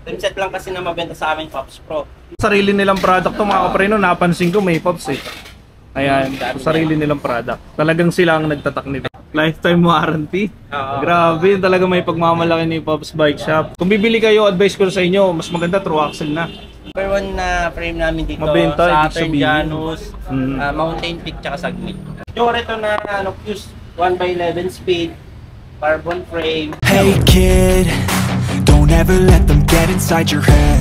Rimset lang kasi na mabenta sa amin, Pops Pro. Sarili nilang product to mga kapreno, napansin ko may Pops eh. Ayan, sarili nilang product. Talagang sila ang nagtatak nito. Lifetime warranty. Grabe, talaga may pagmamalaki ni Pops Bike Shop. Kung bibili kayo, advice ko sa inyo, mas maganda true axle na. Number 1 na frame namin dito, mabenta, Saturn, Janus, Mountain Peak, tsaka Sagmit. Yung ito na Fuse 1x11 speed, carbon frame. Hey kid, don't ever let them get inside your head.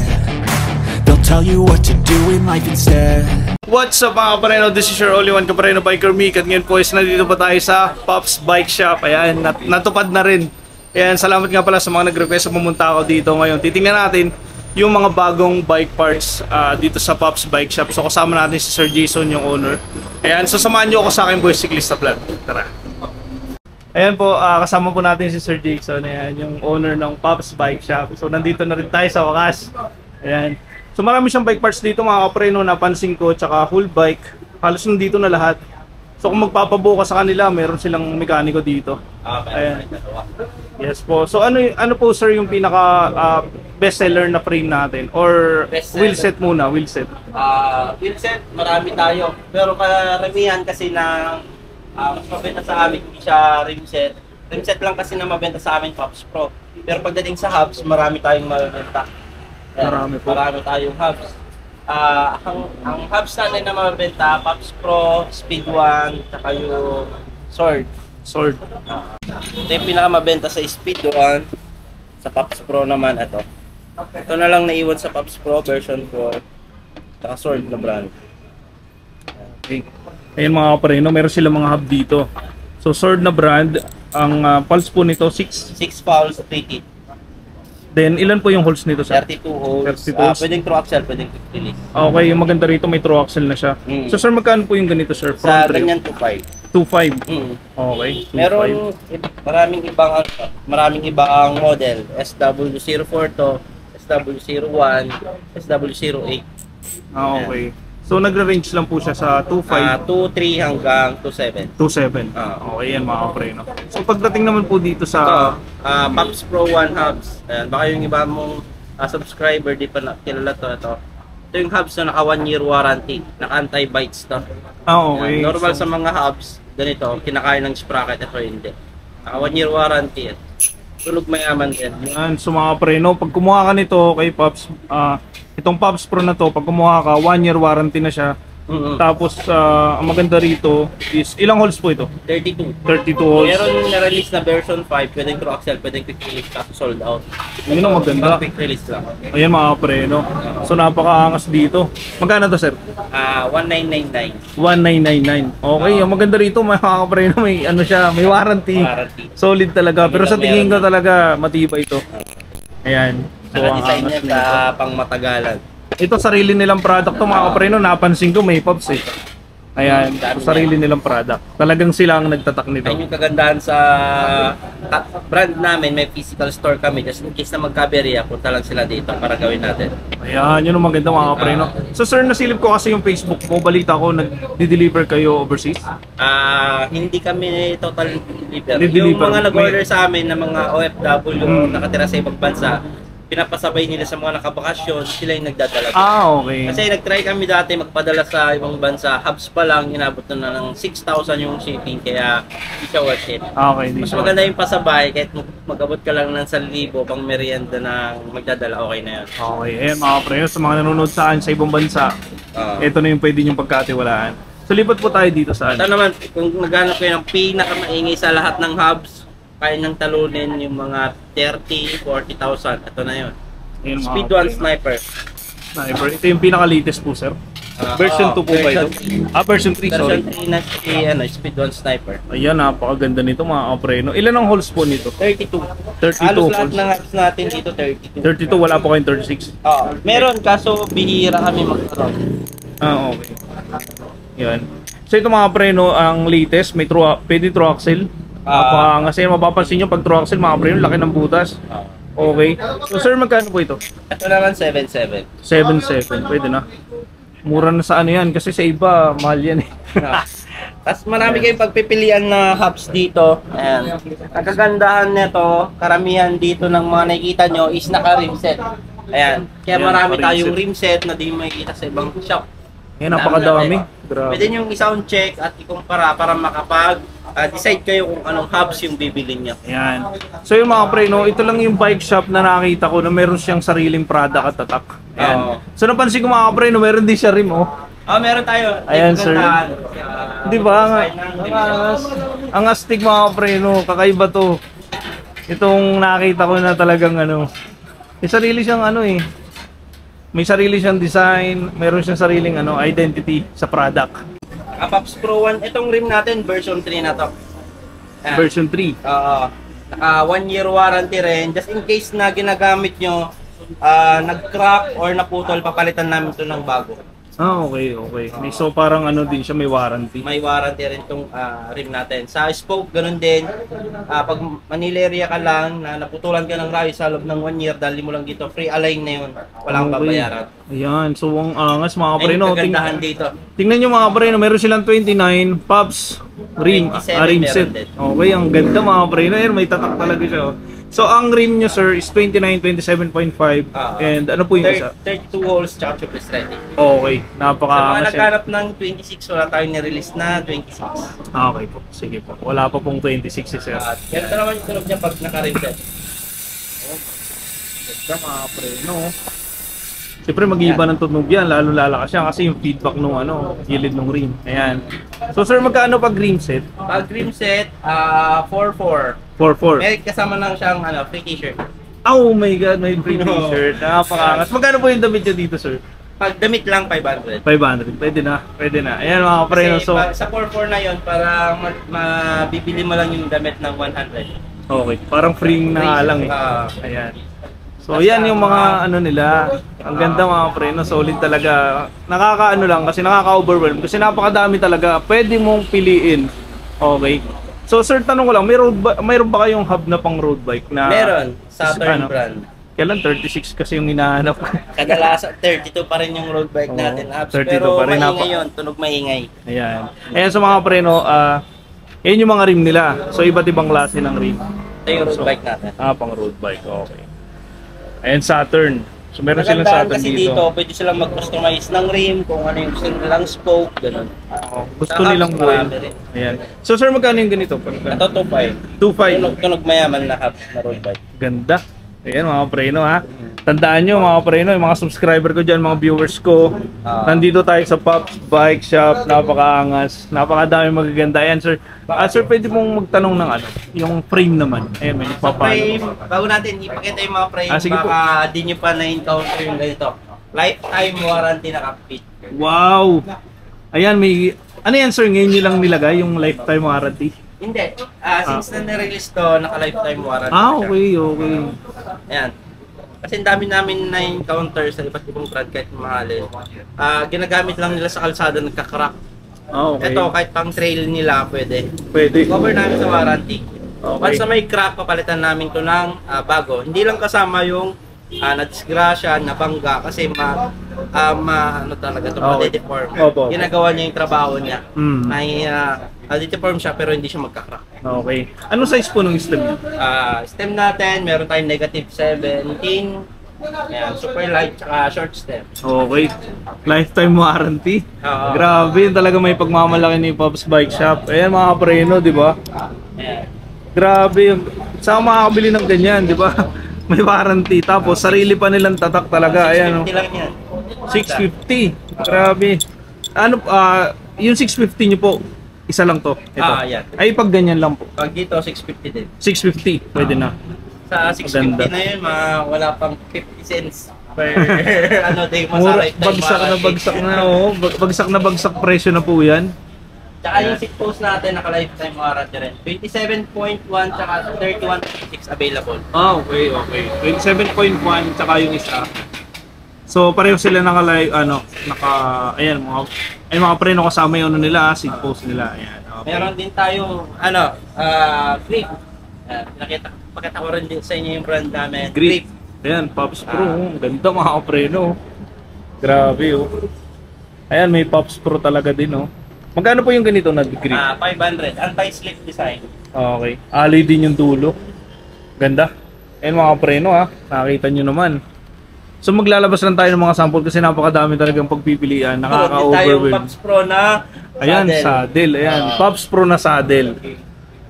They'll tell you what to do in life instead. What's up mga kapareno? This is your only one kapareno biker Mick. At ngayon po is nandito pa tayo sa Pops Bike Shop. Ayan, natupad na rin. Ayan, salamat nga pala sa mga nag-request na pumunta ako dito ngayon. Titingnan natin yung mga bagong bike parts dito sa Pops Bike Shop. So kasama natin si Sir Jason, yung owner. Ayan, so samahan nyo ako sa akin Boy Cyclista Vlog. Tara. Ayan po, kasama po natin si Sir Jason. Ayan, yung owner ng Pops Bike Shop. So nandito na rin tayo sa wakas. Ayan. So marami siyang bike parts dito mga kapreno, napansin ko, tsaka whole bike. Halos nandito na lahat. So kung magpapabuka sa kanila, meron silang mekaniko dito. Ayan. Yes po. So ano po sir yung pinaka best seller na frame natin? Or wheel set muna, wheel set? Wheel set, marami tayo. Pero karamihan kasi ng mas mabenta sa amin, hindi siya rim set. Rim set lang kasi na mabenta sa amin, Pops Pro. Pero pagdating sa hubs, marami tayong mabenta. Marami tayong hubs. Ang hubs natin na mabenta, Pops Pro, Speed 1, saka yung Sword. Ito yung pinakamabenta sa Speed 1. Sa Pops Pro naman, ito. Ito na lang naiwan sa Pops Pro version 4. Saka Sword na brand. Okay. Ayan mga kapareno, meron silang mga hub dito. So Sword na brand, ang pulse po nito 6 pulse, 3 teeth. Then ilan po yung holes nito sir? 32 holes. 32 holes. Pwedeng true axle, pwedeng quick release. Okay, yung maganda rito may true axle na siya. So sir, magkano po yung ganito sir? Sa ganyan 2.5. 2.5. Okay. 2.5. Meron maraming ibang model. SW04 to, SW01, SW08. Okay. So nagre-range lang po siya sa 2.5, 2.3 hanggang 2.7. 2.7. Okay, yan mga kapreno. So pagdating naman po dito sa Pops Pro 1 hubs. Ayan, baka yung iba mong subscriber di pa kilala to. Ito yung hubs na naka 1 year warranty, naka anti-bites to. Okay. Ayan, normal sa mga hubs, ganito, kinakain ng sprocket, ito hindi. Naka 1 year warranty. Tulog mayaman din. Yan, so mga kapreno, pag kumuha ka nito kay Pops, itong Pops Pro na to, pag kumuha ka, 1 year warranty na siya. Tapos ang maganda rito is, ilang holes po ito? 32 holes. Meron na-release na version 5, pwedeng true axle, pwedeng quick release, kaso sold out. Yun ang maganda. Quick release lang. Ayan mga kapreno. So napakaangas dito. Magkano to sir? 1999. 1999. Okay, ang maganda rito mga kapreno, may ano siya, may warranty. Solid talaga. Pero sa tingin ko talaga matibay ito. Ayan. So naka-design niya sa pangmatagalan. Ito sarili nilang product to mga kapreno, napansin ko may Pops eh. Ayan, sarili nilang product. Talagang sila ang nagtatak nito. Ayun yung kagandahan sa brand namin, may physical store kami. Just in case na magkaberya, punta lang sila dito para gawin natin. Ayan, yun ang maganda mga kapreno. So sir, nasilip ko kasi yung Facebook mo, balita ko nag-deliver kayo overseas? Hindi kami total deliver. Yung mga nag-order sa amin ng mga OFW nakatira sa ibang bansa, pinapasabay nila sa mga nakabakasyon, sila yung nagdadala. Okay. Kasi nag-try kami dati magpadala sa ibang bansa, hubs pa lang, inabot na ng 6,000 yung shipping, kaya hindi siya worth it. Okay, mas maganda yung pasabay, kahit mag-abot ka lang ng 1,000 pang merienda na magdadala, okay na yan. Okay, ayan mga kapreno, sa mga nanonood sa akin sa ibang bansa, ito na yung pwede niyong pagkatiwalaan. So lipat po tayo dito sa ito naman, kung naghanap kayo ng pinakamaingay sa lahat ng hubs, kaya nang talunin yung mga 30, 40,000. Ito na yun. Speed 1 Sniper. Ito yung pinaka-latest po, sir. Version 2 po ba ito? Version 3, sorry. Version 3 na Speed 1 Sniper. Ayan, napakaganda nito mga kapreno. Ilan ang holes po nito? 32. 32 halos holes. lahat ng hubs natin dito 32. 32, wala po kayong 36? Meron, kaso bihira kami magkaroon. Okay. Yan. So ito mga kapreno, ang latest, may pwede true axle. Kasi mapapansin nyo pag true axle mga kapreno, laki ng butas. Okay. So sir, magkano po ito? Ito naman 7.7. 7.7, pwede na. Mura na sa ano yan, kasi sa iba, mahal yan eh. Tapos marami kayong pagpipilian na hubs dito. Ayan. Ang kagandahan nito, karamihan dito ng mga nakikita nyo is naka-rim set. Ayan. Kaya Ayan, marami pa-rim tayong set. rim set na di mo makikita sa ibang shop. Yan, napakadami. Grabe. Pwede nyo i-sound check at ikumpara para makapag-decide kayo kung anong hubs yung bibili nyo. Ayan. So yung mga pre, no, ito lang yung bike shop na nakita ko na meron siyang sariling product at tatak. Ayan. Oo. So napansin ko mga pre, no, meron din siya rim, oh. Meron tayo. Ayan, sir. Di ba? Design ng division. Ang astig mga pre, no, kakaiba to. Itong nakita ko na talagang ano, may sarili siyang ano eh. May sarili siyang design, meron siyang sariling ano, identity sa product. Pops Pro 1, itong rim natin, version 3 na to. Ayan. Version 3. Oo. Naka 1 year warranty rin. Just in case na ginagamit nyo, nag-crack or naputol, papalitan namin ito ng bago. Ah, okay. So parang ano din siya, may warranty. May warranty rin itong rim natin. Sa spoke, ganun din. Pag Manila area ka lang, na naputulan ka ng rayo sa loob ng 1 year, dali mo lang dito, free align na yun. Walang babayaran. Ayan, so ang angas mga pre, Ayun, no. kagandahan dito. Tingnan nyo mga pre, no, meron silang 29 Pops rim, 27 rim meron set. din. Okay, ang ganda mga pre, no. Ayan, may tatak talaga siya. Oh. So ang rim nyo sir is 29, 27.5 and ano po yung isa? 32 holes, tsaka tubeless ready. Okay, Sa mga napaka naghanap ng 26, wala tayong nirelease na 26. Okay po, sige po. Wala pa pong 26 si sir. At ganito naman yung tunog niya pag naka-rim set. Ganda mga pre, no. Siyempre mag-iiba ng tunog yan, lalo lalakas yan kasi yung feedback nung ano, gilid ng rim. Ayan. So sir, magkano pag rim set? Pag rim set, 4-4. 4-4. May kasama lang siyang free t-shirt. Oh my god, may free t-shirt. Napakaangas. Magkano po yung damit nyo dito sir? Pag damit lang, 500. 500. Pwede na. Pwede na. Ayan mga pre, no. Kasi So, sa 4-4 na yon para mabibili mo lang yung damit ng 100. okay. Parang free na nga lang eh. Ayan. So, yan yung mga ano nila. Ang ganda mga pre, no. Solid talaga. Nakakaano lang kasi nakaka-overwhelm. Kasi napakadami talaga. Pwede mong piliin. Okay. So, sir, tanong ko lang, mayroon ba kayong hub na pang road bike na... Meron. Saturn ano? brand. Kailan 36 kasi yung hinahanap ko. Kadalasan 32 pa rin yung road bike natin. 32 Pero pa rin. maingay yun. Tunog maingay. Ayan. Ayan sa mga pre, no, yan yung mga rim nila. So, iba't ibang klase ng rim. Ito yung road bike natin. Pang road bike. Okay. Ayan, Saturn. So, meron silang Magandaan Saturn kasi dito, pwede silang mag-customize ng rim, kung ano yung gusto nilang spoke, gano'n. Gusto Sa nilang hubs, buuin. marami rin. Ayan. So, sir, magkano yung ganito? Ito 2.5. 2.5. Tunog mayaman na hubs na road bike. Ganda. Ayan, mga preno ha. Tandaan nyo mga preno, yung mga subscriber ko dyan, mga viewers ko. Nandito tayo sa Pops Bike Shop. Napakaangas. Napakadami magaganda. Ayan, sir. Sir, pwede mong magtanong ng ano? Yung frame naman. Ayan, may Sa papano. frame, bago natin ipakita yung mga frame, sige po. baka di nyo pa na-encounter yung ganito. Lifetime warranty na cockpit. Wow! Ayan, may... Ano yan, sir? Ngayon nyo lang nilagay yung lifetime warranty? Hindi. Since na nirelease to, naka-lifetime warranty na siya. Okay. Ayan. Kasi ang dami namin na-encounter sa iba't ibang brand kahit mahalin. Ginagamit lang nila sa kalsada, nagka-crack. Okay. Ito, kahit pang trail nila, pwede. Pwede. Cover namin sa warranty. Okay. Once na may crack, papalitan namin to ng bago. Hindi lang kasama yung na-disgrasya, nabangga, kasi ano talaga ito, Okay. ma-deform. Opo. Ginagawa niya yung trabaho niya. Mm. Na-deform siya pero hindi siya magka-crack. Okay. Ano size po ng stem niyo? Stem natin, meron tayong negative 17. Ayan, super light, tsaka short stem. Okay. Lifetime warranty. Oo. Grabe, yun talaga may pagmamalaki ni Pops Bike Shop. Ayan mga preno, di ba? Ayan. Grabe yun. Saan makakabili ng ganyan, di ba? May warranty. Tapos sarili pa nilang tatak talaga. Ayan. 650 lang yan. 650. Grabe. Ano, yung 650 nyo po, isa lang to. Ito. Yan. Ay, pag ganyan lang po. Pag dito, 650 din. 650, pwede na. Sa 650 Maganda. na yun, wala pang 50 cents per day mo sa Mura, lifetime bagsak na warranty. bagsak na, oh. Bagsak presyo na po yan. Tsaka yung seat post natin, naka-lifetime warranty rin. 27.1 tsaka 31.6 available. Okay. 27.1 tsaka yung isa. So pareho sila ayan mga preno kasama yung ano nila, seat post nila. Ayan. Okay. Meron din tayo, Grip. Pakita ko rin din sa inyo yung brand namin. Grip. Ayan, Pops Pro. Ang ganda mga preno. Grabe oh. Ayan, may Pops Pro talaga din oh. Magkano po yung ganito na grip? 500. Anti-slip design. Okay. Alloy din yung dulo. Ganda. Ayan mga preno ha. Nakita nyo naman. So maglalabas lang tayo ng mga sample kasi napakadami talagang pagpipilian. Meron din tayong Nakaka-overwhelm. Pops Pro na Ayan, saddle. Ayan, Pops Pro na saddle.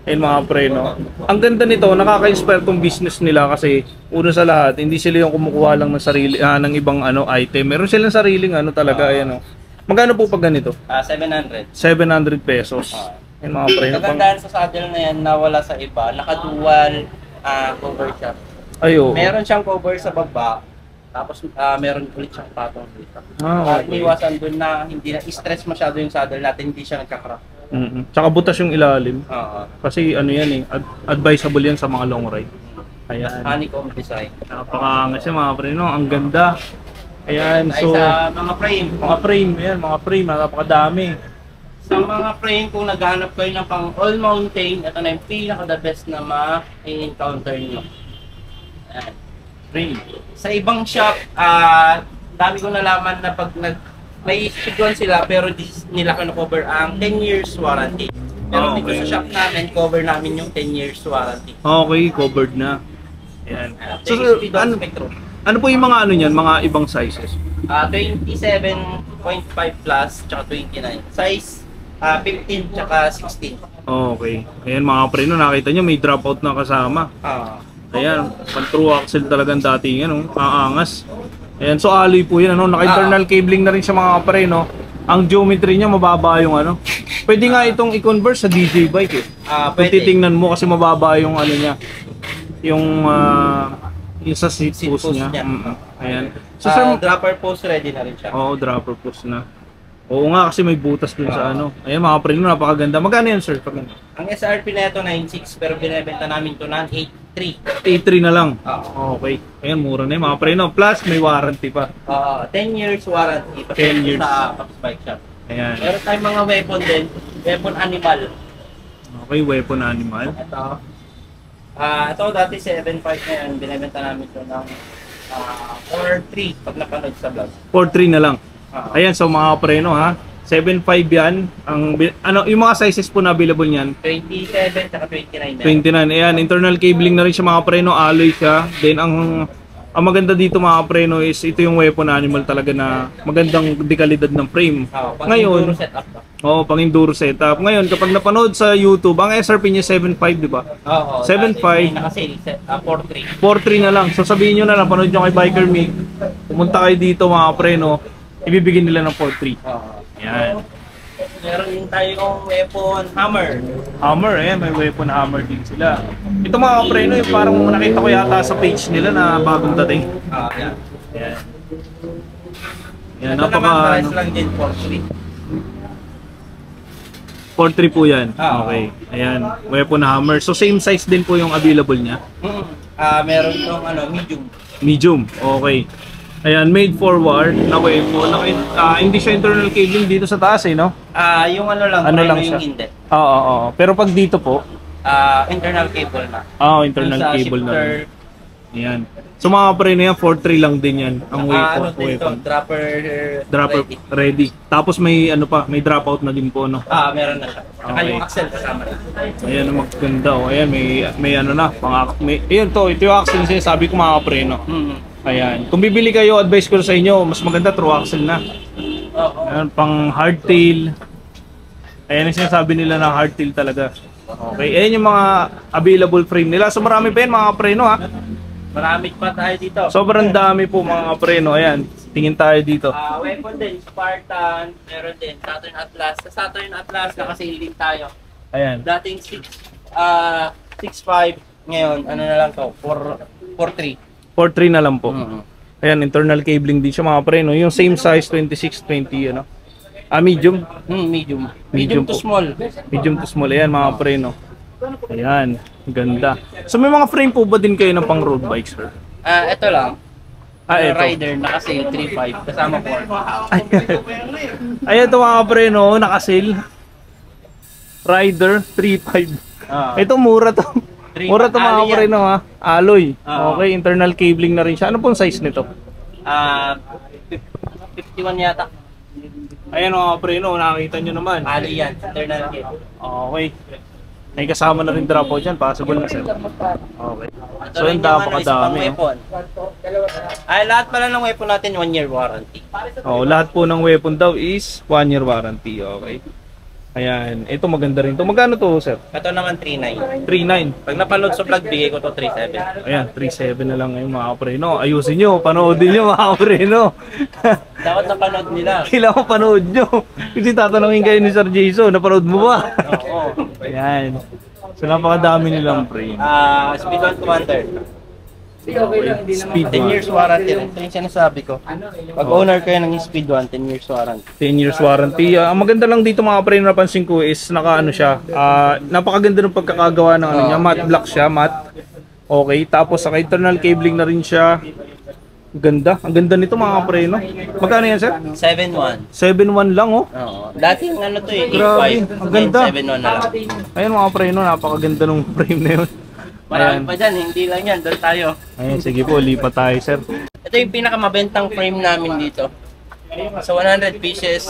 Ayan mga pre, no? Ang ganda nito, nakaka-inspire tong business nila kasi una sa lahat, hindi sila yung kumukuha lang ng sarili, ng ibang item. Meron silang sariling talaga, ayan, no? Magkano po pag ganito? 700. 700 pesos. Ayan mga pre, no? Kagandahan sa saddle na yan na wala sa iba, naka-dual cover siya. Ayo. Meron siyang cover sa baba, tapos meron ulit siyang patong dito. Okay. Iniwasan dun na hindi na stress masyado yung saddle natin, hindi siya nagka-crack. Tsaka butas yung ilalim. Oo. Kasi yan advisable yan sa mga long ride. Ayan. Honeycomb design. Napakaangas yan mga pre, no? Ang ganda. Ayan, Ay, so sa mga frame. mga frame, napakadami. Sa mga frame, kung naghahanap kayo ng pang all mountain, ito na yung pinaka-the best na ma-encounter nyo. Ayan. Frame. Sa ibang shop, dami ko nalaman na pag may siguan sila pero di nila cover ang 10 years warranty. Pero dito Okay. sa shop namin, cover namin yung 10 years warranty. Okay, covered na. Ayan. So, Speed on ano, Spectrum. ano po yung mga niyan, mga ibang sizes? 27.5 plus, tsaka 29. Size 15 tsaka 16. Okay. Ayan mga pre, no, nakita nyo may dropout na kasama. Ayan, pang true axle talagang dating yan, aangas. Ayan, so alloy po yan, naka-internal cabling na rin sa mga pre, no. Ang geometry niya mababa yung Pwede nga itong i-convert sa DJ bike eh. Kung Pwede. titingnan mo kasi mababa yung niya. Yung sa seat post niya. Ayan. So sir, Dropper post ready na rin siya. oo, dropper post na. Oo nga kasi may butas dun sa Ayan mga pre, no, napakaganda. Magkano yan sir? Pag Ang SRP na ito 9.6 pero binebenta namin ito ng 8.3. A3 na lang. Oo. Okay. Ayan, mura na yun mga pre, no. Plus may warranty pa. 10 years warranty. 10 years. Sa Pops Bike Shop. Ayan. Meron tayong mga weapon din. Weapon animal. Okay, weapon animal. Ito. Ito dati 7.5 na yan. Binebenta namin ito ng 4.3 pag napanood sa vlog. 4.3 na lang. Oo. Ayan, so mga preno ha. 7.5 yan. Yung mga sizes po na available niyan. 27 at 29 na. 29. Ayan, internal cabling na rin siya mga preno. Alloy siya. Then ang maganda dito mga preno is ito yung weapon animal talaga na magandang dekalidad ng frame. Ngayon, Pang setup to. pang enduro setup. Ngayon, kapag napanood sa YouTube, ang SRP niya 7.5, di ba? Oo. 7.5. Naka-sale. 4.3. 4.3 na lang. So sabihin nyo na, napanood nyo kay Biker Me. Pumunta kayo dito mga preno. Ibibigyan nila ng 4.3. Oo. Yan. Meron din tayong weapon hammer. Hammer, may weapon hammer din sila. Ito mga preno, yung parang nakita ko yata sa page nila na bagong dating. Yan. Yan. Yan, Ito naman price lang din 4.3. 4.3 po yan. Ah. Okay. Ayan, weapon hammer. So same size din po yung available niya. Meron tong medium. Medium. Okay. Ayan, made for war na weapon. Hindi siya internal cabling dito sa taas no? Yung lang, Ano lang yung siya? hindi. Oo. Pero pag dito po, Internal cable na. internal Yung sa cable na shifter, rin. Ayan. So mga pre na yan, 4.3 lang din yan. Ang ano din to, weapon. dropper Ready. Tapos may may dropout na din po, no? meron na siya. Saka Okay. yung axle kasama na. Ayan, maganda. Ayan, may na. Ayan ito yung axle niya. Sabi ko mga pre, no? Ayan. Kung bibili kayo, advice ko sa inyo, mas maganda true axle na. Oo. Ayan, pang hardtail. Ayan yung sinasabi nila na hardtail talaga. Okay, ayan yung mga available frame nila. So marami pa yan mga preno ha. Marami pa tayo dito. Sobrang dami po mga preno. Ayan, tingin tayo dito. Weapon din, Spartan, meron din, Saturn Atlas. Sa Saturn Atlas, nakasale din tayo. Ayan. Dating 6.5, ngayon, ano na lang to, 4.3. 4.3 na lang po. Ayan, internal cabling din siya mga preno. Yung same size, 26-20, ano? Medium. Medium. Medium Medium to po. small. Medium to small. Ayan mga preno. Ayan, ganda. So may mga frame po ba din kayo ng pang road bike, sir? Ito lang. Ito. Rider, naka-sale 3.5, kasama po. Ayan ito mga preno, naka-sale. Rider, 3.5. Ito mura to. Mura to mga Alloy yan. preno ha. Alloy. Oo. Okay, internal cabling na rin siya. Ano pong size nito? 51 yata. Ayan mga preno, nakakita nyo naman. Alloy yan, internal kit. Okay. May kasama na rin drop out dyan, possible na sir. Okay. Ito So rin yung yung napakadami. is pang weapon. Ay, lahat pala ng weapon natin 1 year warranty. Oh, lahat po ng weapon daw is 1 year warranty. Okay. Ayan, ito maganda rin to. Magkano to, sir? Ito naman 3.9. 3.9. Pag napaload sa vlog, bigay ko to 3.7. Ayan, 3.7 na lang ngayon mga kapreno. Ayusin nyo, panoodin nyo mga kapreno. Dapat napanood nila. Kailangan panood nyo. Kasi tatanungin kayo ni Sir Jason, napanood mo ba? Oo. Ayan. So napakadami nilang frame. Speed 1 Commander. Speed 10 years warranty rin. Ito yung sinasabi ko. Pag owner kayo ng Speed 1, 10 years warranty. 10 years warranty. Ang maganda lang dito mga pre, napansin ko is naka ano siya. Napakaganda ng pagkakagawa ng ano niya, matte black siya, matte. Okay, tapos saka internal cabling na rin siya. Ganda. Ang ganda nito mga pre, no? Magkano yan, sir? 7.1. 7.1 lang, oh. Oo. Dati yung ano to eh, Grabe, 8.5. ang ganda. 7.1 na lang. Ayun mga pre, no? Napakaganda ng frame na yun. Marami pa dyan, hindi lang yan. Doon tayo. Ayun, sige po, lipat tayo, sir. Ito yung pinakamabentang frame namin dito. Sa 100 pieces,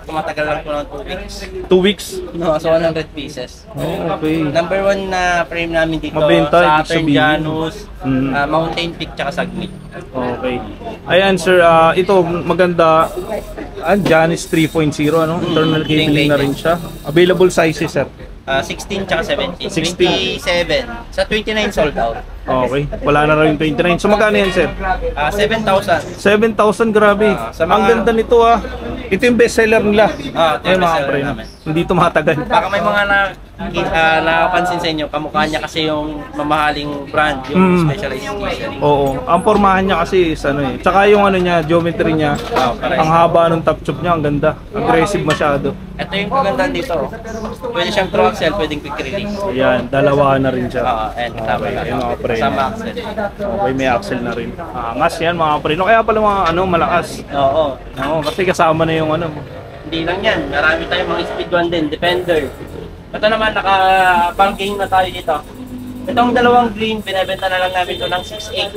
tumatagal lang po ng 2 weeks. 2 weeks. No, sa 100 pieces. Oh, okay. Number 1 na frame namin dito, Mabenta, ibig Saturn, sabihin. Janus, Mm. Mountain Peak, tsaka Sagmit. Okay. Ayan, sir, ito maganda. Janus 3.0, ano? Internal cabling na rin siya. Available sizes, sir. 16 tsaka 17. 16. 27. Sa 29 sold out. Okay. Wala na rin 29. So magkano yan, sir? 7,000. 7,000, grabe. Sa Ang mga- ganda nito, ah. Ito yung bestseller nila. Ito yung Ayun, mga bestseller pre, namin. hindi tumatagal. Baka may mga nakapansin sa inyo, kamukha niya kasi yung mamahaling brand, yung Specialized T-shirt. Oo. Ang pormahan niya kasi is ano eh. Tsaka yung ano niya, geometry niya. Pares. Ang haba ng top tube niya, ang ganda. Aggressive masyado. Ito yung kagandahan dito. Pwede siyang through axle, pwedeng quick release. Ayan, dalawa na rin siya. And tama Okay, lang. ayun, mga pre. Sama axle. Okay, may axle na rin. Angas yan mga pre. No, kaya pala mga ano, malakas. Oo. Oo, kasi kasama na yung ano. Hindi lang yan. Marami tayong mga speed 1 din. Defender. Ito naman, naka-banking na tayo dito. Itong dalawang green, binibenta na lang namin ito ng 6.8.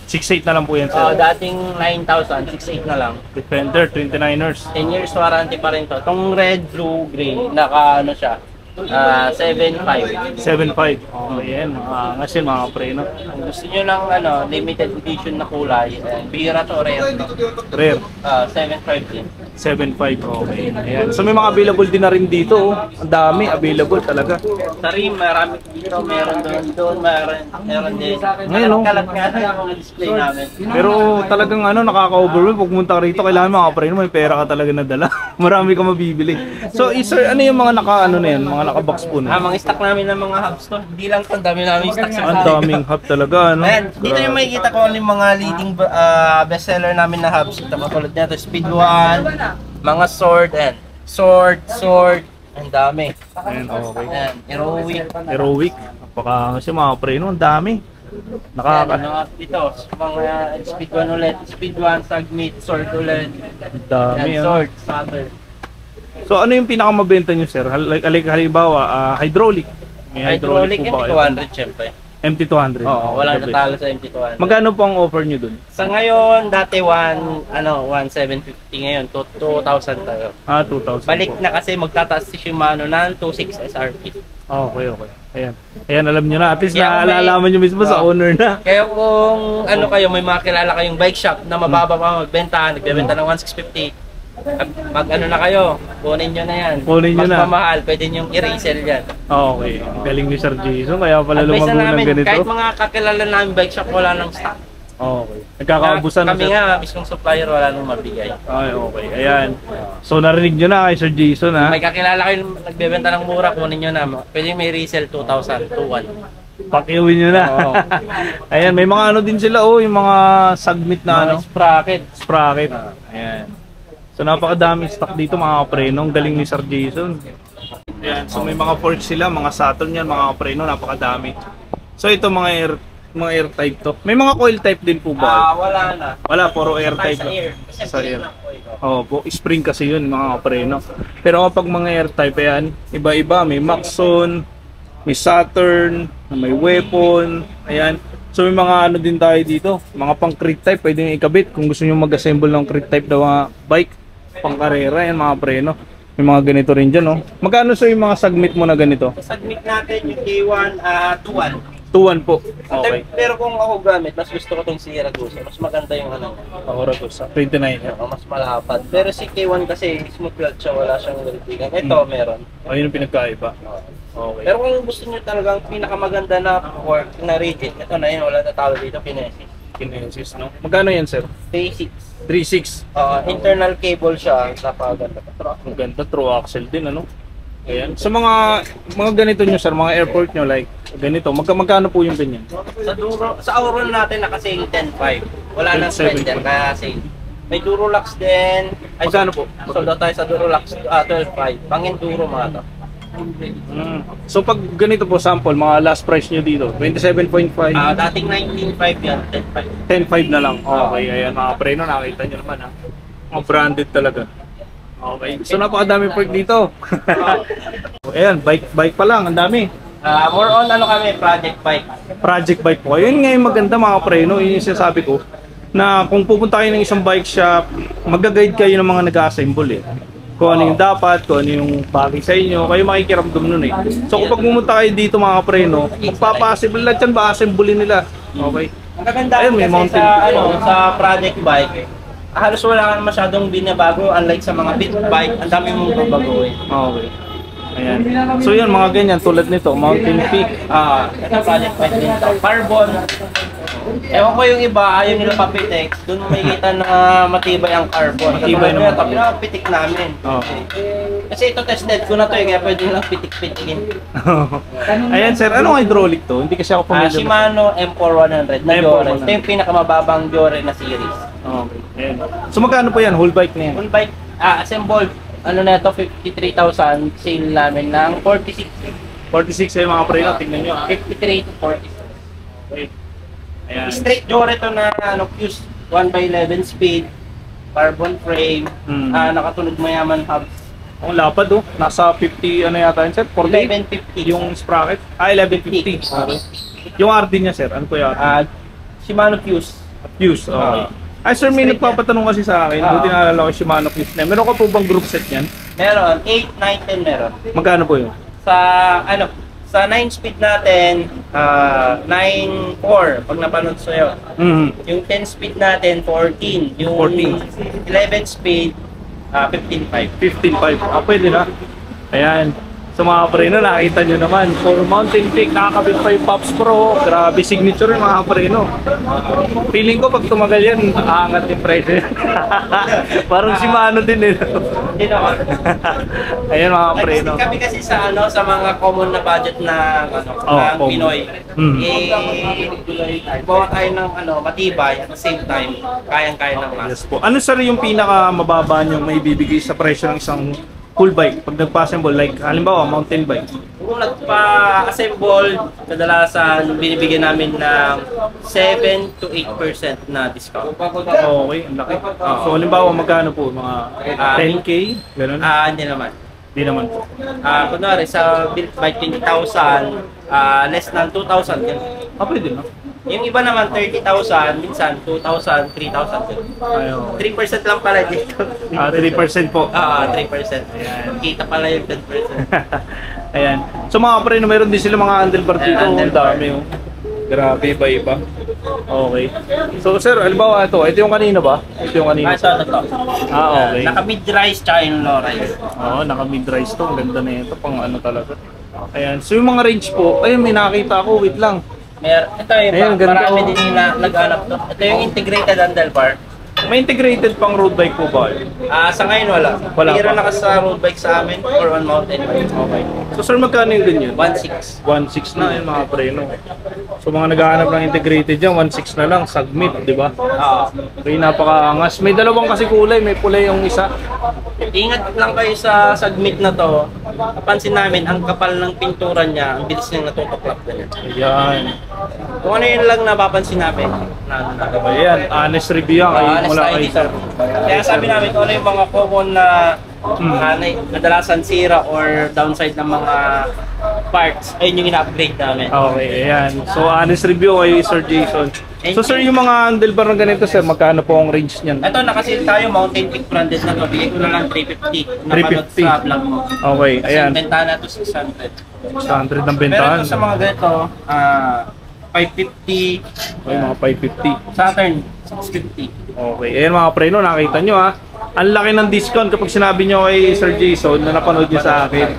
6.8 na lang po yan, sir. Dating 9,000, 6.8 na lang. Defender, 29ers. 10 years warranty pa rin to. Itong red, blue, green, naka ano siya, 7.5. 7.5. Okay, yan. Angas yan mga pre, no? Kung gusto nyo ng ano, limited edition na kulay, bihira to, rare to. Rare. 7.5 din. 7.5. Okay. Ayan. So may mga available din na rin dito. Oh. Ang dami available talaga. Sa rim, marami dito, meron doon, meron din. Ngayon, no? Kalat nga na yung mga display namin. Pero talagang ano, nakaka-overwhelm. Pag pumunta ka rito, kailangan mga pre, no, may pera ka talaga na dala. Marami ka mabibili. So, sir, ano yung mga naka-ano na yan? Mga naka-box po na? Mga stock namin ng mga hubs to. Hindi lang to, dami namin stock sa Ang daming hub talaga, ano? Ayan, dito yung makikita ko ano yung mga leading bestseller namin na hubs. Ito katulad nito, Speed 1, mga sword, and sword, ang dami. Ayan, okay. Ayan, heroic. Heroic. Napaka kasi mga pre, no, ang dami. Ayan, Nakaka... ano, ito, mga Speed 1 ulit, Speed 1, Sagmit, sword ulit. Ang dami, Ayan, ah. sword, saddle. So ano yung pinakamabenta nyo, sir? Halimbawa, hydraulic. May Hydraulic, po ba kayo? MT200 syempre. MT200. Oo, walang Okay. natalo sa MT200. Magkano po ang offer nyo dun? Sa ngayon, dati 1,750 ngayon, 2,000 tayo. 2,000 Balik po. na kasi magtataas si Shimano ng 2.6 SRP. Okay, okay. Ayan. Ayan, alam nyo na. At least Kaya may- naalalaman nyo mismo sa owner na. Kaya kung ano kayo, may mga kilala kayong bike shop na mababa pa magbenta, nagbebenta ng 1,650, mag ano na kayo, kunin nyo na yan. Kunin nyo Mas na. mamahal, pwede nyo i-resell yan. Okay. Galing ni Sir Jason. Kaya pala Advice lumago na ng namin, ganito. kahit mga kakilala namin bike shop, wala nang stock. Okay. Nagkakaubusan na, Kami sir. nga, mismong supplier, wala nang mabigay. Ay, okay. Ayan. So narinig nyo na kay Sir Jason, ha? May kakilala kayo nagbebenta ng mura, kunin nyo na. Pwede may resell 2,000, 2,1. Pakiuwin nyo na. Oo. Ayan, may mga ano din sila, oh. Yung mga Sagmit na ano. Sprocket. Sprocket. Ayan. So napakadaming stock dito mga kapreno. Ang galing ni Sir Jason. Ayan. So may mga forks sila, mga Saturn yan, mga kapreno. Napakadami. So ito mga air type to. May mga coil type din po ba? Wala na. Wala, puro air type. Sa air. Sa air. Oo po, spring kasi yun mga kapreno. Pero kapag mga air type yan, iba-iba. May Maxon, may Saturn, may Weapon. Ayan. So may mga ano din tayo dito. Mga pang crit type, pwede nyo ikabit. Kung gusto nyo mag-assemble ng crit type na mga bike, pang karera yan mga preno. May mga ganito rin dyan, no? Magkano sir yung mga submit mo na ganito? Submit natin yung K1 2-1. 2-1 po. Okay. Pero kung ako gamit, mas gusto ko itong Sierra Goose. Mas maganda yung ano niya. Ako rin po sa 29. Mas malapad. Pero si K1 kasi smooth flat siya, wala siyang litigan. Ito meron. Ayun yung pinagkaiba. Okay. Pero kung gusto niyo talagang pinakamaganda na work na rigid, ito na yun, wala na tawag dito, Kinesis. Kinesis, no? Magkano yan, sir? 3.6. 3.6. Internal cable siya, napakaganda. Ang ganda, true axle din, ano? Ayan. Sa mga ganito nyo, sir, mga airport nyo, like ganito, magkano po yung ganyan? Sa Auron natin nakasale 10.5. Wala nang 10.7. trend yan, kaya sale. May Durolux din. Magkano po? Sold out tayo sa Durolux 12.5. Pang-enduro mga to. So pag ganito po sample, mga last price nyo dito, 27.5, Dating 19.5 yan, 10.5. 10.5 na lang. Okay, ayan mga preno, nakita nyo naman ha. Mga branded talaga. Okay, so napakadami perk dito. Ayan, bike pa lang, ang dami. More on ano kami, project bike. Project bike po. Yun nga yung maganda mga preno, yun yung sinasabi ko. Na kung pupunta kayo ng isang bike shop, mag-guide kayo ng mga nag-assemble eh. Kung ano yung dapat, kung ano yung bagay sa inyo, kayo makikiramdam nun eh. So kung pag pumunta kayo dito mga preno, magpapa-assemble lahat yan, ba-assemblein nila. Okay. Ang kaganda Ayun, may kasi mountain. sa project bike, halos wala kang masyadong binabago unlike sa mga big bike, ang dami mong babaguhin. Okay. Ayan. So yan, mga ganyan, tulad nito, Mountain Peak. Ito project bike din to. Carbon. Ewan ko yung iba, ayaw nila papitex. Doon mo makikita na matibay ang carbon. Matibay naman. Ito, pinapitik namin. Kasi ito tested ko na to eh, kaya pwede lang pitik-pitikin. Ayan sir, anong hydraulic to? Hindi kasi ako familiar. Shimano M4100 na M4100. Jore. Ito yung pinakamababang Jore na series. Okay. Ayan. So magkano po yan? Whole bike na yan? Full bike, assembled, ano na ito, 53,000, sale namin ng 46. 46 ay mga preno, tingnan nyo. 53 to 46. Okay. Ayan. Straight Jore to na ano, Fuse 1x11 speed, carbon frame, nakatunog mayaman hubs. Ang lapad oh, nasa 50 ano yata yun sir? 40? 1150 Yung sprocket? 1150. Okay. Yung RD niya sir, ano po yung Shimano Fuse. Fuse, okay. Ay sir, may nagpapatanong kasi sa akin, buti naalala ko Shimano Fuse na. Meron ka po bang group set yan? Meron, 8, 9, 10 meron. Magkano po yun? Sa 9 speed natin, 9.4 pag napanood sa'yo. Yung 10 speed natin, 14. Yung 11 speed, 15.5. 15.5. Pwede na. Ayan. Sa mga preno, nakita nyo naman. For Mountain Peak, nakakabit pa yung Pops Pro. Grabe, signature yung mga preno. Feeling ko pag tumagal yan, aangat yung presyo. Parang Shimano din eh. Hindi naman. Ayan mga preno. Kami kasi sa mga common na budget na ng common. Pinoy. Bawa tayo ng matibay at the same time kayang-kaya ng mas. Yes po. Ano sir yung pinaka mababa nyo may bibigay sa presyo ng isang full bike pag nagpa-assemble, like halimbawa mountain bike? Kung nagpa-assemble, kadalasan binibigyan namin ng 7 to 8% na discount. Okay, ang laki. So halimbawa magkano po? Mga 10k? Ganun? Hindi naman. Hindi naman po. Kunwari sa built by 20,000, less than 2,000 yun. Pwede no? Yung iba naman 30,000, minsan 2,000, 3,000 yun. Ayaw. 3% lang pala dito. 3% po. 3%. Ayan. Kita pala yung 10%. Ayan. So mga preno, meron din sila mga handlebar dito. Ang dami oh. Grabe, iba-iba. Okay. So sir, halimbawa ito yung kanina ba? Ito yung kanina. Ito. Okay. Naka mid-rise tsaka yung low rise. Oo, naka mid-rise to. Ang ganda na ito. Pang ano talaga. Ayan. So yung mga range po, ayun may nakita ako. Wait lang. Ito yung Ayan, ganito, marami oh. din yung nag-hanap to. Ito yung integrated handlebar. May integrated pang road bike po ba? Sa ngayon wala. Wala Meron pa. na kasi sa road bike sa amin or on mountain bike. Okay. So sir, magkano yung ganyan? 1.6. 1.6 na yung mga preno. So mga naghahanap ng integrated dyan, 1.6 na lang, submit, di ba? Okay, napakaangas. May dalawang kasi kulay, may pula yung isa. Ingat lang kayo sa submit na to. Napansin namin, ang kapal ng pintura niya, ang bilis niyang natutuklap ganyan. Ayan. Kung ano yun lang napapansin namin. Ayan, honest review yan. Kayo Honest mula kay sir. Kaya sabi namin kung ano yung mga common na kadalasan sira or downside ng mga parts, ayun yung ina-upgrade namin. Okay, ayan. So, honest review kay Sir Jason. So, sir, yung mga handlebar ng ganito, sir, magkano po ang range niyan? Ito, nakasil tayo, Mountain Peak branded na to. Bigay ko na lang 350. Napanood 350. sa vlog mo. Okay, Kasi ayan. yung bentahan na to 600. 600 ng Pero bentahan. ito sa mga ganito, 550. Okay, mga 550. Saturn, 650. Okay, ayan mga preno, nakita nyo ha. Ang laki ng discount kapag sinabi nyo kay Sir Jason na napanood nyo sa akin.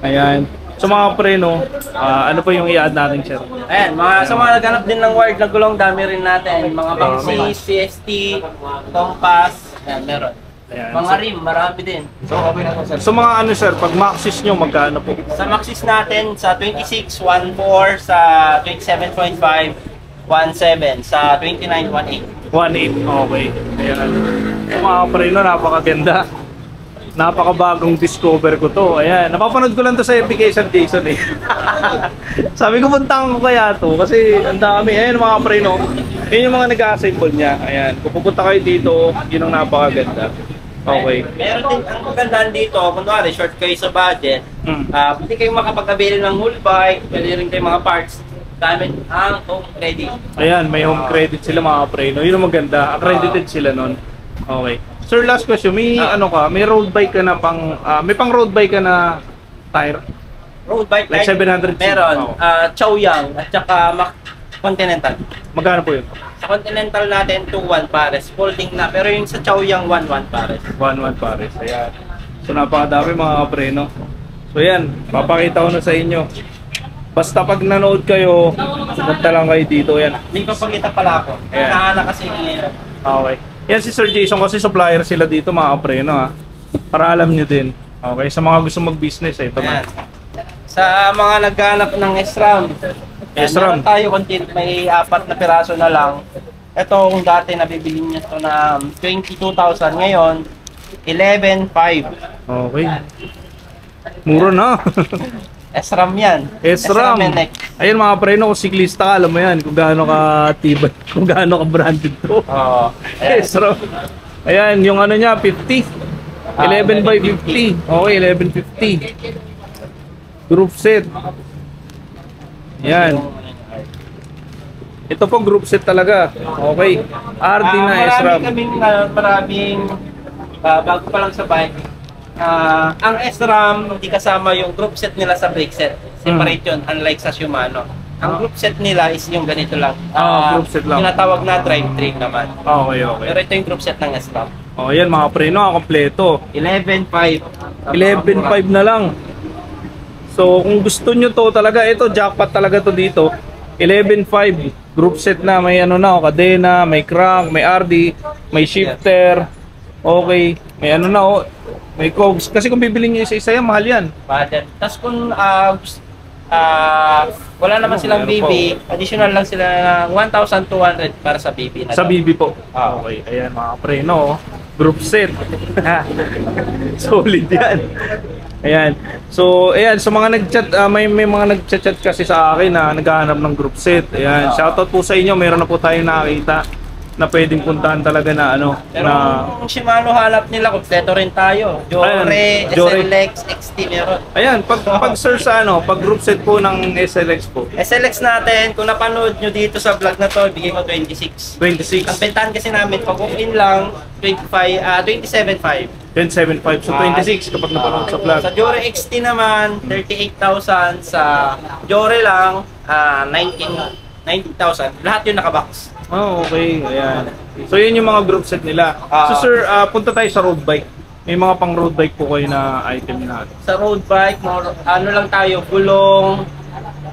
Ayan. So mga preno, ano po yung i-add natin, sir? Ayan, sa mga naghanap din ng wired na gulong, dami rin natin. Mga Maxis, CST, Compass, ayan, meron. Ayan. Mga rim, marami din. So mga ano sir, pag Maxis nyo, magkano po? Sa Maxis natin, sa 26, 1.4, sa 27.5, 1.7, sa 29, 1.8. 1.8, okay. Ayan. So mga preno, napakaganda. Napakabagong discover ko to. Ayan, napapanood ko lang to sa application Jason eh. Sabi ko puntahan ko kaya to kasi ang dami. Ayan mga preno. Yun yung mga nag-assemble niya. Ayan, kung pupunta kayo dito, yun ang napakaganda. Okay. Meron din, ang magandaan dito, kunwari, short kayo sa budget, pwede kayong makapag-avail ng whole bike, pwede rin kayo mga parts, gamit ang home credit. Ayan, may home credit sila mga preno. Yun ang maganda. Accredited sila nun. Okay. Sir, last question. May ano ka, may road bike ka na may pang road bike ka na tire? Road bike Like 700 meron, Oh. Chaoyang at saka Continental. Magkano po yun? Sa Continental natin, 2.1 pares, folding na, pero yung sa Chaoyang 1.1 pares. 1.1 pares. Ayan. So napakadami mga preno. So yan, papakita ko na sa inyo. Basta pag nanood kayo, pumunta lang kayo dito. Yan. May papakita pala ako. Ayan. Naana kasi Okay. Yan si Sir Jason kasi supplier sila dito mga preno ha. Para alam nyo din. Okay, sa mga gusto mag-business ito na. Ayan. Sa mga naghanap ng SRAM, SRAM. meron tayo konti, may 4 na piraso na lang. Ito kung dati nabibili niya ito na 22,000, ngayon 11,500. Okay. Mura na. SRAM yan. SRAM. NX. Ayun mga preno, kung siklista ka, alam mo yan kung gaano ka tibay, kung gaano ka branded to. Oo. Ayan. SRAM. Ayan, yung ano niya, 50. 11 by 50. Okay, 1150. Group set. Ayan. Ito po group set talaga. Okay. RD na SRAM. Maraming bago pa lang sa bike. Ang SRAM, hindi kasama yung group set nila sa brake set. Separate yun, unlike sa Shimano. Ang group set nila is yung ganito lang. Group set lang. Tinatawag na drivetrain naman. Okay, okay. Pero ito yung group set ng SRAM. O yan mga preno, kompleto. 11.5. 11.5 na lang. So kung gusto nyo to talaga, ito jackpot talaga to dito. 11.5 group set na, may ano na, kadena, may crank, may RD, may shifter. Okay, may ano na may cogs. Kasi kung bibili nyo isa-isa yan, mahal yan. Tapos kung wala naman silang meron BB, additional lang sila ng 1,200 para sa BB na Sa daw. BB po. Okay, ayan mga preno. Group set. Solid yan. Ayan. So, ayan, sa mga nag-chat, may mga nag-chat kasi sa akin na naghahanap ng group set. Ayan, shoutout po sa inyo. Meron na po tayong nakita na pwedeng puntahan talaga na ano. Pero na, kung Shimano hanap nila, kompleto rin tayo. Jore, Ayan, Jore. SLX, XT meron. ayan, pag search sa ano, pag group set po ng SLX po. SLX natin, kung napanood nyo dito sa vlog na to, bigay ko 26. 26. Ang bentahan kasi namin, pag walk-in lang, 27.5. 27.5. So 26 kapag napanood sa vlog. Sa Jore XT naman, 38,000. Sa Jore lang, 19,000. Lahat yun nakabox. Oh, okay. Ayan. So, yun yung mga group set nila. So, sir, punta tayo sa road bike. May mga pang road bike po kayo na item natin. Sa road bike, ano lang tayo, gulong,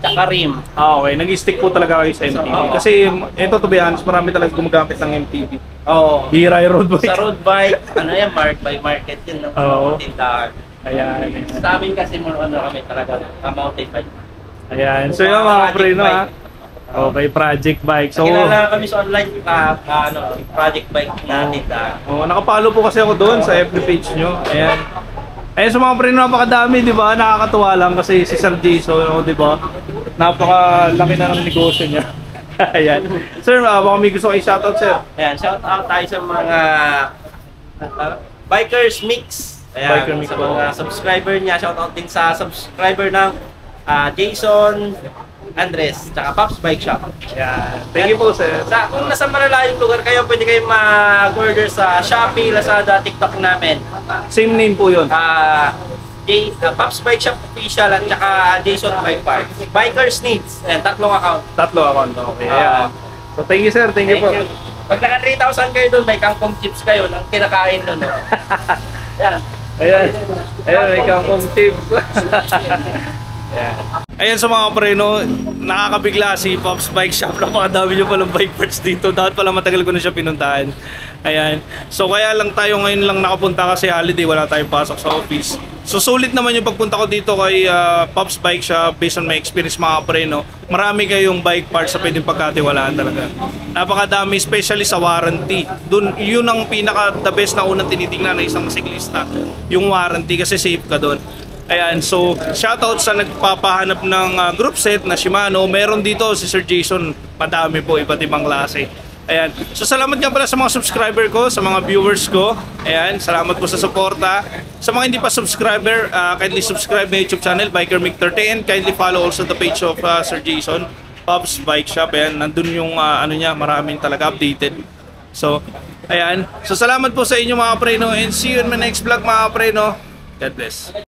tsaka rim. Okay. Nag-stick po talaga kayo sa MTB. Kasi, ito to be honest, marami talaga gumagamit ng MTB. Oo. Hira yung road bike. Sa road bike, ano yan, mark by market yun. Oo. Tindahan. Ayan. Sa amin kasi ano kami talaga, mountain bike. Ayan. So, yung mga preno ha. Okay, project bike. So, Nakilala kami sa online, project bike na tindahan. nakapalo po kasi ako doon sa FB page nyo. Ayan. Ayan, sa mga preno, napakadami, di ba? Nakakatuwa lang kasi si Sir Jason, di ba? Napakalaki na ng negosyo niya. Ayan. Sir, baka may gusto kayo shoutout, sir. Ayan, shout out tayo sa mga Bikers Mix. Ayan, Biker Mix sa po. mga subscriber niya. Shout out din sa subscriber ng Jason Andres, tsaka Pops Bike Shop. Ayan. Thank you po, sir. Kung nasa malalayong lugar kayo, pwede kayo mag-order sa Shopee, Lazada, TikTok namin. Same name po yun. Pops Bike Shop Official at saka Jason Bike Park. Bikers Needs. Ayan, tatlong account. Tatlo account. Okay. Ayan. So, thank you, sir. Thank you po. Pag naka 3,000 kayo doon, may kangkong chips kayo ng kinakain doon. Yan. Ayan. Ayan, may kangkong chips. Ayan sa mga preno, nakakabigla si Pops Bike Shop. Napakadami nyo palang bike parts dito. Dapat pala matagal ko na siya pinuntahan. Ayan. So kaya lang tayo ngayon lang nakapunta kasi holiday, wala tayong pasok sa office. So sulit naman yung pagpunta ko dito kay Pops Bike Shop based on my experience mga preno. Marami kayong bike parts sa pwedeng pagkatiwalaan talaga. Napakadami, especially sa warranty. Dun, yun ang pinaka the best na unang tinitingnan ng isang siklista. Yung warranty kasi safe ka doon. Ayan, so shoutout sa nagpapahanap ng group set na Shimano. Meron dito si Sir Jason, madami po, iba't ibang klase. Ayan, so salamat nga pala sa mga subscriber ko, sa mga viewers ko. Ayan, salamat po sa suporta. Sa mga hindi pa subscriber, kindly subscribe my YouTube channel, Biker Mick 30, and kindly follow also the page of Sir Jason, Pops Bike Shop. Ayan, nandun yung ano niya, maraming talaga updated. So, ayan, so salamat po sa inyo mga preno, and see you in my next vlog mga preno. God bless.